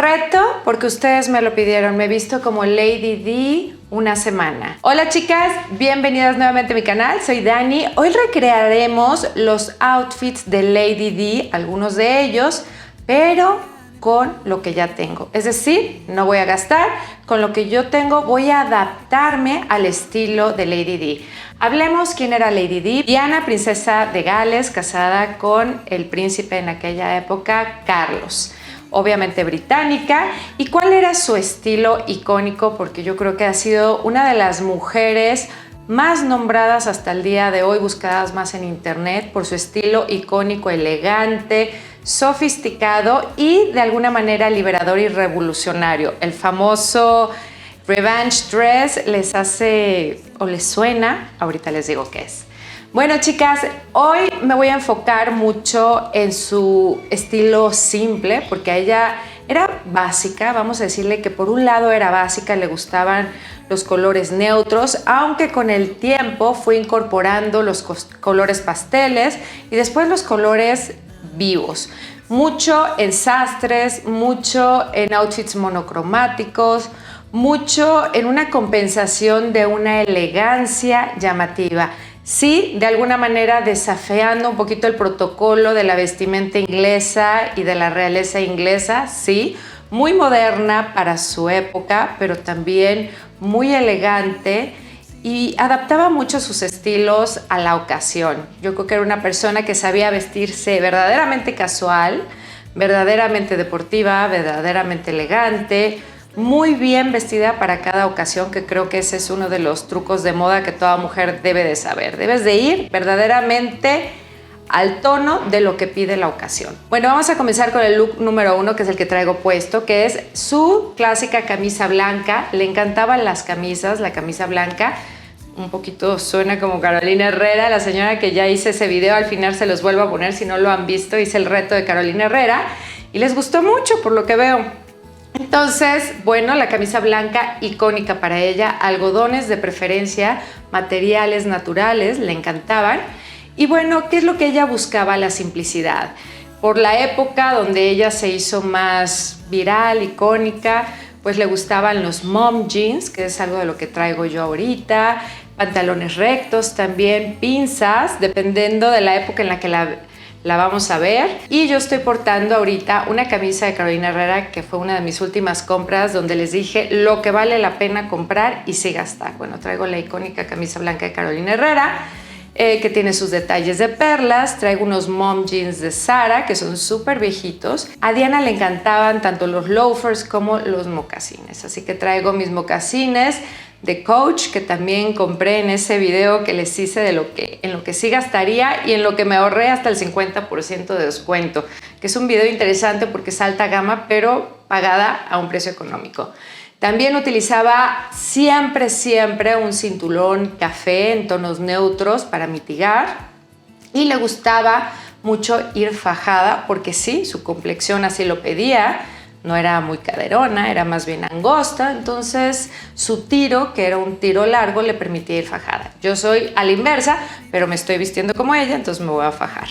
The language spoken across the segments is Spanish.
reto porque ustedes me lo pidieron. Me he visto como Lady D una semana. Hola chicas, bienvenidas nuevamente a mi canal. Soy Dani. Hoy recrearemos los outfits de Lady D, algunos de ellos, pero con lo que ya tengo. Es decir, no voy a gastar. Con lo que yo tengo voy a adaptarme al estilo de Lady D. Hablemos quién era Lady D. Diana, princesa de Gales, casada con el príncipe en aquella época, Carlos. Obviamente británica. ¿Y cuál era su estilo icónico? Porque yo creo que ha sido una de las mujeres más nombradas hasta el día de hoy, buscadas más en internet por su estilo icónico, elegante, sofisticado y de alguna manera liberador y revolucionario. El famoso Revenge Dress les hace o les suena, ahorita les digo qué es. Bueno chicas, hoy me voy a enfocar mucho en su estilo simple porque a ella era básica, vamos a decirle que por un lado era básica, le gustaban los colores neutros, aunque con el tiempo fue incorporando los colores pasteles y después los colores vivos. Mucho en sastres, mucho en outfits monocromáticos, mucho en una compensación de una elegancia llamativa. Sí, de alguna manera desafiando un poquito el protocolo de la vestimenta inglesa y de la realeza inglesa, sí, muy moderna para su época, pero también muy elegante y adaptaba mucho sus estilos a la ocasión. Yo creo que era una persona que sabía vestirse verdaderamente casual, verdaderamente deportiva, verdaderamente elegante, muy bien vestida para cada ocasión, que creo que ese es uno de los trucos de moda que toda mujer debe de saber. Debes de ir verdaderamente al tono de lo que pide la ocasión. Bueno, vamos a comenzar con el look número 1, que es el que traigo puesto, que es su clásica camisa blanca. Le encantaban las camisas, la camisa blanca. Un poquito suena como Carolina Herrera, la señora que ya hice ese video, al final se los vuelvo a poner si no lo han visto, hice el reto de Carolina Herrera y les gustó mucho por lo que veo. Entonces, bueno, la camisa blanca icónica para ella, algodones de preferencia, materiales naturales, le encantaban. Y bueno, ¿qué es lo que ella buscaba? La simplicidad. Por la época donde ella se hizo más viral, icónica, pues le gustaban los mom jeans, que es algo de lo que traigo yo ahorita, pantalones rectos también, pinzas, dependiendo de la época en la que la vamos a ver. Y yo estoy portando ahorita una camisa de Carolina Herrera, que fue una de mis últimas compras, donde les dije lo que vale la pena comprar y sí gastar. Bueno, traigo la icónica camisa blanca de Carolina Herrera, que tiene sus detalles de perlas. Traigo unos mom jeans de Zara, que son súper viejitos. A Diana le encantaban tanto los loafers como los mocasines, así que traigo mis mocasines de Coach, que también compré en ese video que les hice en lo que sí gastaría y en lo que me ahorré hasta el 50% de descuento, que es un video interesante porque es alta gama, pero pagada a un precio económico. También utilizaba siempre un cinturón café en tonos neutros para mitigar y le gustaba mucho ir fajada porque sí, su complexión así lo pedía. No era muy caderona, era más bien angosta, entonces su tiro, que era un tiro largo, le permitía ir fajada. Yo soy a la inversa, pero me estoy vistiendo como ella, entonces me voy a fajar.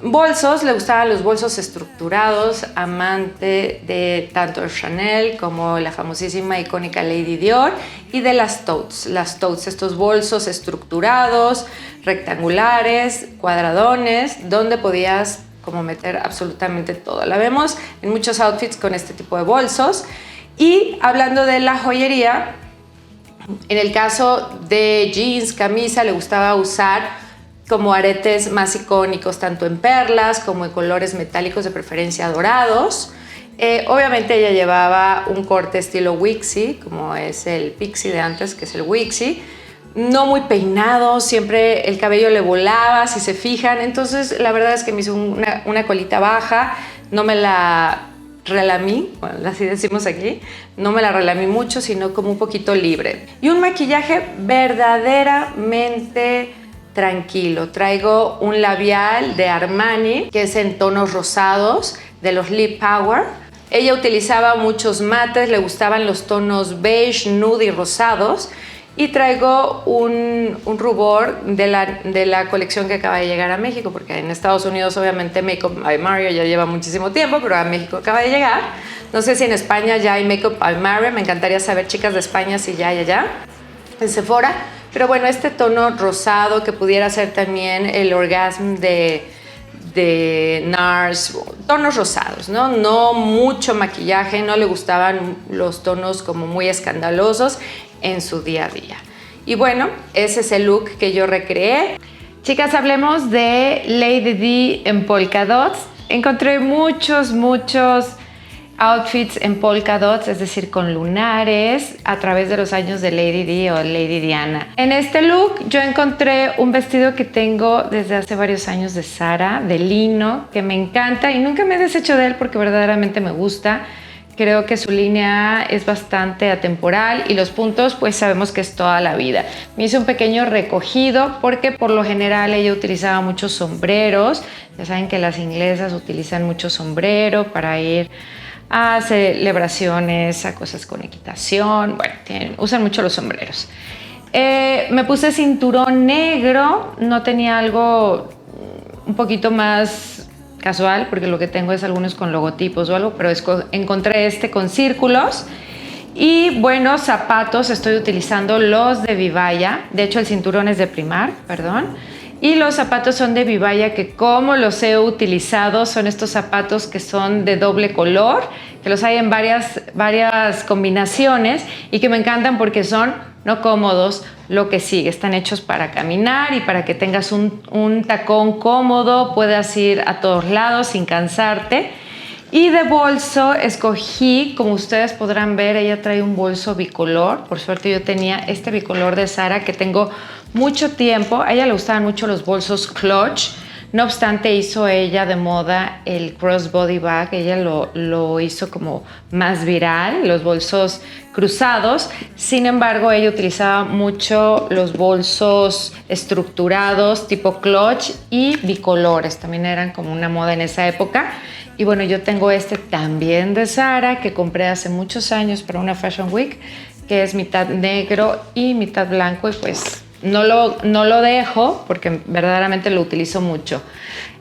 Bolsos, le gustaban los bolsos estructurados, amante de tanto el Chanel como la famosísima icónica Lady Dior y de las totes. Las totes, estos bolsos estructurados, rectangulares, cuadradones, donde podías como meter absolutamente todo. La vemos en muchos outfits con este tipo de bolsos. Y hablando de la joyería, en el caso de jeans, camisa, le gustaba usar como aretes más icónicos, tanto en perlas como en colores metálicos, de preferencia dorados. Obviamente ella llevaba un corte estilo Wixie, como es el Pixie de antes, que es el Wixie. No muy peinado, siempre el cabello le volaba, si se fijan. Entonces, la verdad es que me hizo una colita baja, no me la relamí, bueno, así decimos aquí, no me la relamí mucho, sino como un poquito libre. Y un maquillaje verdaderamente tranquilo. Traigo un labial de Armani, que es en tonos rosados, de los Lip Power. Ella utilizaba muchos mates, le gustaban los tonos beige, nude y rosados. Y traigo un rubor de la colección que acaba de llegar a México, porque en Estados Unidos obviamente Makeup by Mario ya lleva muchísimo tiempo, pero a México acaba de llegar. No sé si en España ya hay Makeup by Mario, me encantaría saber, chicas de España, si ya hay allá en Sephora. Pero bueno, este tono rosado que pudiera ser también el Orgasm de NARS, tonos rosados, ¿no? No mucho maquillaje, no le gustaban los tonos como muy escandalosos en su día a día. Y bueno, ese es el look que yo recreé. Chicas, hablemos de Lady D en polka dots. Encontré muchos outfits en polka dots, es decir, con lunares, a través de los años de Lady D o Lady Diana. En este look yo encontré un vestido que tengo desde hace varios años de Zara, de lino, que me encanta y nunca me he deshecho de él porque verdaderamente me gusta. Creo que su línea es bastante atemporal y los puntos pues sabemos que es toda la vida. Me hice un pequeño recogido porque por lo general ella utilizaba muchos sombreros. Ya saben que las inglesas utilizan mucho sombrero para ir a celebraciones, a cosas con equitación. Bueno, usan mucho los sombreros. Me puse cinturón negro, no tenía algo un poquito más casual, porque lo que tengo es algunos con logotipos o algo, pero encontré este con círculos. Y bueno, zapatos, estoy utilizando los de Vivaya. De hecho, el cinturón es de Primark, perdón. Y los zapatos son de Vivaya, que como los he utilizado, son estos zapatos que son de doble color, que los hay en varias combinaciones y que me encantan porque son no cómodos, lo que sigue. Están hechos para caminar y para que tengas un tacón cómodo, puedas ir a todos lados sin cansarte. Y de bolso escogí, como ustedes podrán ver, ella trae un bolso bicolor. Por suerte yo tenía este bicolor de Zara que tengo mucho tiempo. A ella le gustaban mucho los bolsos clutch. No obstante, hizo ella de moda el crossbody bag. Ella lo hizo como más viral, los bolsos cruzados. Sin embargo, ella utilizaba mucho los bolsos estructurados tipo clutch y bicolores. También eran como una moda en esa época. Y bueno, yo tengo este también de Zara que compré hace muchos años para una Fashion Week, que es mitad negro y mitad blanco, y pues no lo dejo porque verdaderamente lo utilizo mucho.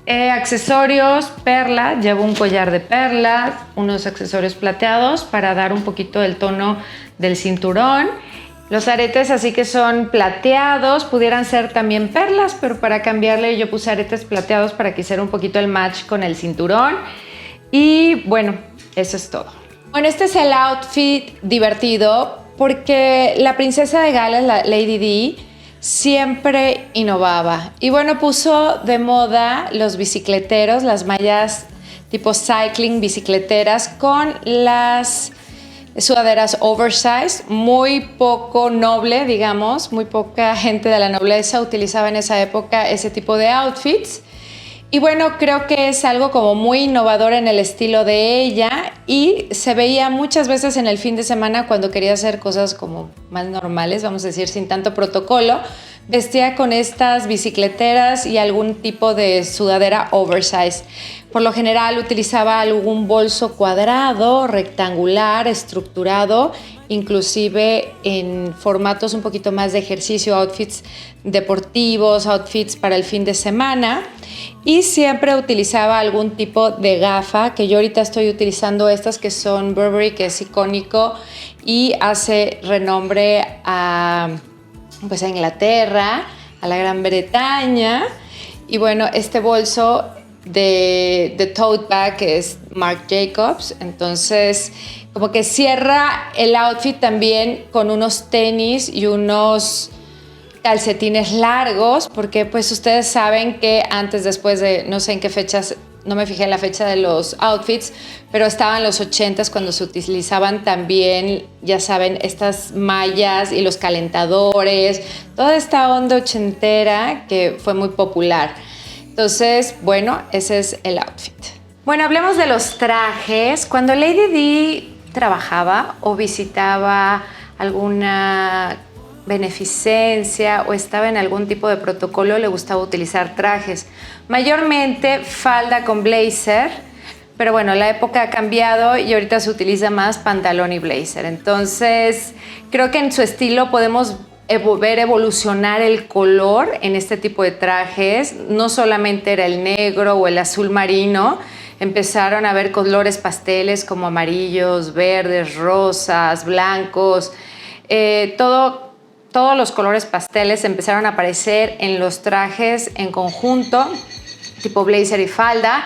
Accesorios, perlas, llevo un collar de perlas, unos accesorios plateados para dar un poquito del tono del cinturón. Los aretes así que son plateados, pudieran ser también perlas, pero para cambiarle yo puse aretes plateados para que hiciera un poquito el match con el cinturón. Y bueno, eso es todo. Bueno, este es el outfit divertido porque la princesa de Gales, la Lady D, siempre innovaba. Y bueno, puso de moda los bicicleteros, las mallas tipo cycling, bicicleteras, con las sudaderas oversize, muy poco noble, digamos, muy poca gente de la nobleza utilizaba en esa época ese tipo de outfits. Y bueno, creo que es algo como muy innovador en el estilo de ella y se veía muchas veces en el fin de semana cuando quería hacer cosas como más normales, vamos a decir, sin tanto protocolo. Vestía con estas bicicleteras y algún tipo de sudadera oversize. Por lo general utilizaba algún bolso cuadrado, rectangular, estructurado, inclusive en formatos un poquito más de ejercicio, outfits deportivos, outfits para el fin de semana. Y siempre utilizaba algún tipo de gafa, que yo ahorita estoy utilizando estas que son Burberry, que es icónico y hace renombre a Inglaterra, a la Gran Bretaña. Y bueno, este bolso de tote bag que es Marc Jacobs, entonces como que cierra el outfit también con unos tenis y unos calcetines largos, porque pues ustedes saben que antes, después de no sé en qué fechas, no me fijé en la fecha de los outfits, pero estaban los 80s cuando se utilizaban también, ya saben, estas mallas y los calentadores, toda esta onda ochentera que fue muy popular. Entonces, bueno, ese es el outfit. Bueno, hablemos de los trajes. Cuando Lady D trabajaba o visitaba alguna beneficencia o estaba en algún tipo de protocolo, le gustaba utilizar trajes. Mayormente falda con blazer, pero bueno, la época ha cambiado y ahorita se utiliza más pantalón y blazer. Entonces, creo que en su estilo podemos ver evolucionar el color en este tipo de trajes. No solamente era el negro o el azul marino, empezaron a ver colores pasteles como amarillos, verdes, rosas, blancos, todos los colores pasteles empezaron a aparecer en los trajes en conjunto, tipo blazer y falda,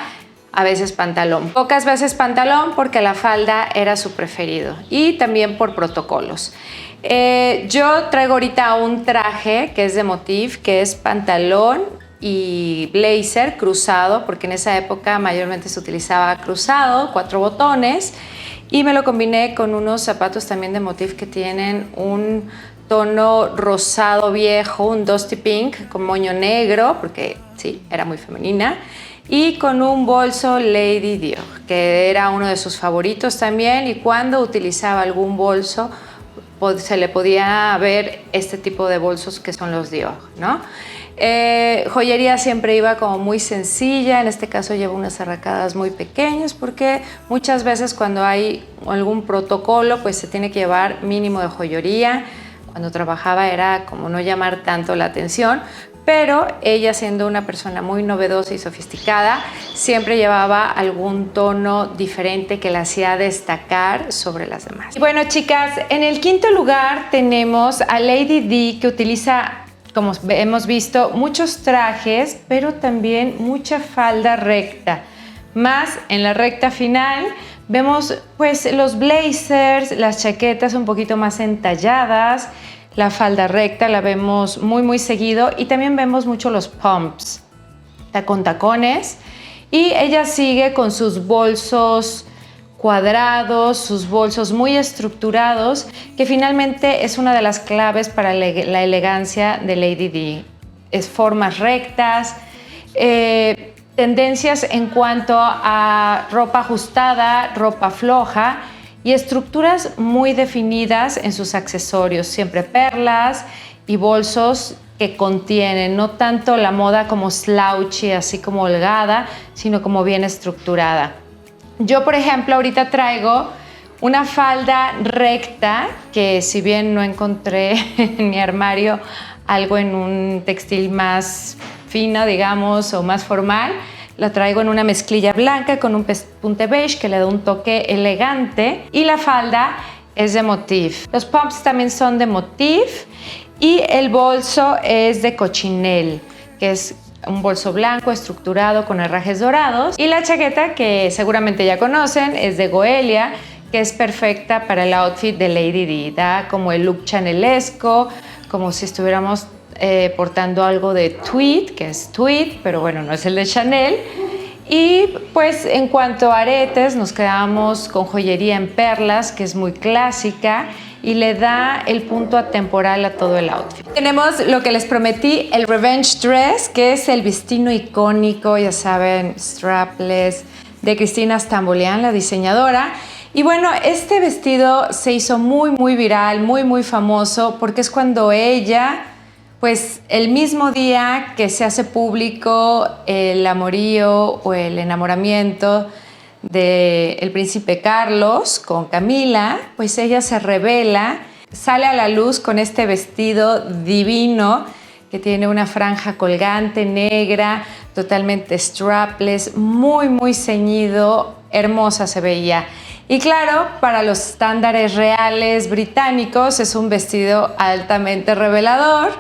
a veces pantalón. Pocas veces pantalón porque la falda era su preferido y también por protocolos. Yo traigo ahorita un traje que es de motif, que es pantalón y blazer cruzado, porque en esa época mayormente se utilizaba cruzado, 4 botones, y me lo combiné con unos zapatos también de motif que tienen un tono rosado viejo, un dusty pink con moño negro, porque sí, era muy femenina, y con un bolso Lady Dior, que era uno de sus favoritos también, y cuando utilizaba algún bolso se le podía ver este tipo de bolsos que son los Dior, ¿no? Joyería siempre iba como muy sencilla, en este caso llevo unas arracadas muy pequeñas porque muchas veces cuando hay algún protocolo pues se tiene que llevar mínimo de joyería. Cuando trabajaba era como no llamar tanto la atención, pero ella, siendo una persona muy novedosa y sofisticada, siempre llevaba algún tono diferente que la hacía destacar sobre las demás. Y bueno, chicas, en el quinto lugar tenemos a Lady D, que utiliza, como hemos visto, muchos trajes, pero también mucha falda recta. Más en la recta final vemos pues los blazers, las chaquetas un poquito más entalladas, la falda recta la vemos muy seguido, y también vemos mucho los pumps, con tacones, y ella sigue con sus bolsos cuadrados, sus bolsos muy estructurados, que finalmente es una de las claves para la elegancia de Lady D. Es formas rectas, tendencias en cuanto a ropa ajustada, ropa floja, y estructuras muy definidas en sus accesorios, siempre perlas y bolsos que contienen, no tanto la moda como slouchy, así como holgada, sino como bien estructurada. Yo, por ejemplo, ahorita traigo una falda recta, que si bien no encontré en mi armario algo en un textil más fino, digamos, o más formal, la traigo en una mezclilla blanca con un pespunte beige que le da un toque elegante, y la falda es de motif. Los pumps también son de motif y el bolso es de cochinelle, que es un bolso blanco estructurado con herrajes dorados, y la chaqueta, que seguramente ya conocen, es de Goelia, que es perfecta para el outfit de Lady D. Da como el look chanelesco, como si estuviéramos portando algo de tweed, que es tweed, pero bueno, no es el de Chanel. Y pues en cuanto a aretes, nos quedamos con joyería en perlas, que es muy clásica y le da el punto atemporal a todo el outfit. Tenemos lo que les prometí, el Revenge Dress, que es el vestido icónico, ya saben, strapless, de Cristina Stambolian, la diseñadora. Y bueno, este vestido se hizo muy viral, muy famoso, porque es cuando ella, pues el mismo día que se hace público el amorío o el enamoramiento del príncipe Carlos con Camila, pues ella se revela, sale a la luz con este vestido divino que tiene una franja colgante negra, totalmente strapless, muy ceñido, hermosa se veía. Y claro, para los estándares reales británicos es un vestido altamente revelador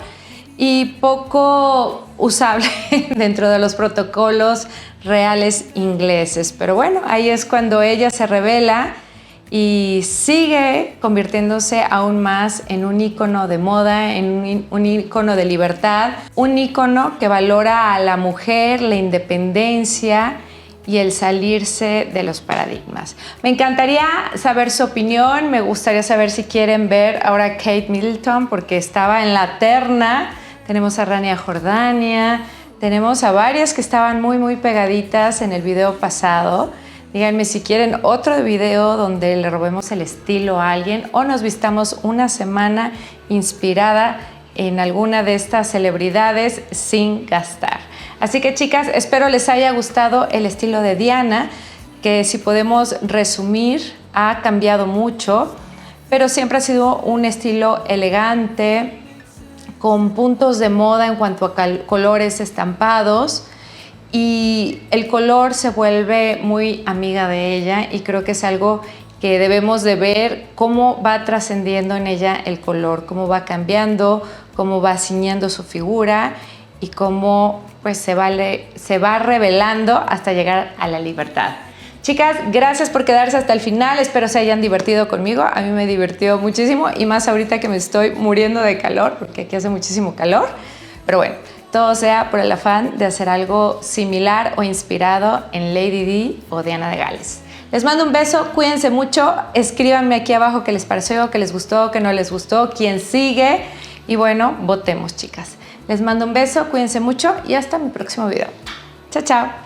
y poco usable dentro de los protocolos reales ingleses. Pero bueno, ahí es cuando ella se revela y sigue convirtiéndose aún más en un ícono de moda, en un ícono de libertad, un ícono que valora a la mujer, la independencia y el salirse de los paradigmas. Me encantaría saber su opinión, me gustaría saber si quieren ver ahora a Kate Middleton, porque estaba en la terna. Tenemos a Rania Jordania, tenemos a varias que estaban muy pegaditas en el video pasado. Díganme si quieren otro video donde le robemos el estilo a alguien o nos vistamos una semana inspirada en alguna de estas celebridades sin gastar. Así que chicas, espero les haya gustado el estilo de Diana, que si podemos resumir ha cambiado mucho, pero siempre ha sido un estilo elegante, con puntos de moda en cuanto a colores estampados, y el color se vuelve muy amiga de ella, y creo que es algo que debemos de ver cómo va trascendiendo en ella el color, cómo va cambiando, cómo va ciñendo su figura y cómo pues se va revelando hasta llegar a la libertad. Chicas, gracias por quedarse hasta el final, espero se hayan divertido conmigo, a mí me divirtió muchísimo y más ahorita que me estoy muriendo de calor porque aquí hace muchísimo calor, pero bueno, todo sea por el afán de hacer algo similar o inspirado en Lady Di o Diana de Gales. Les mando un beso, cuídense mucho, escríbanme aquí abajo qué les pareció, qué les gustó, qué no les gustó, quién sigue y bueno, votemos chicas. Les mando un beso, cuídense mucho y hasta mi próximo video. Chao, chao.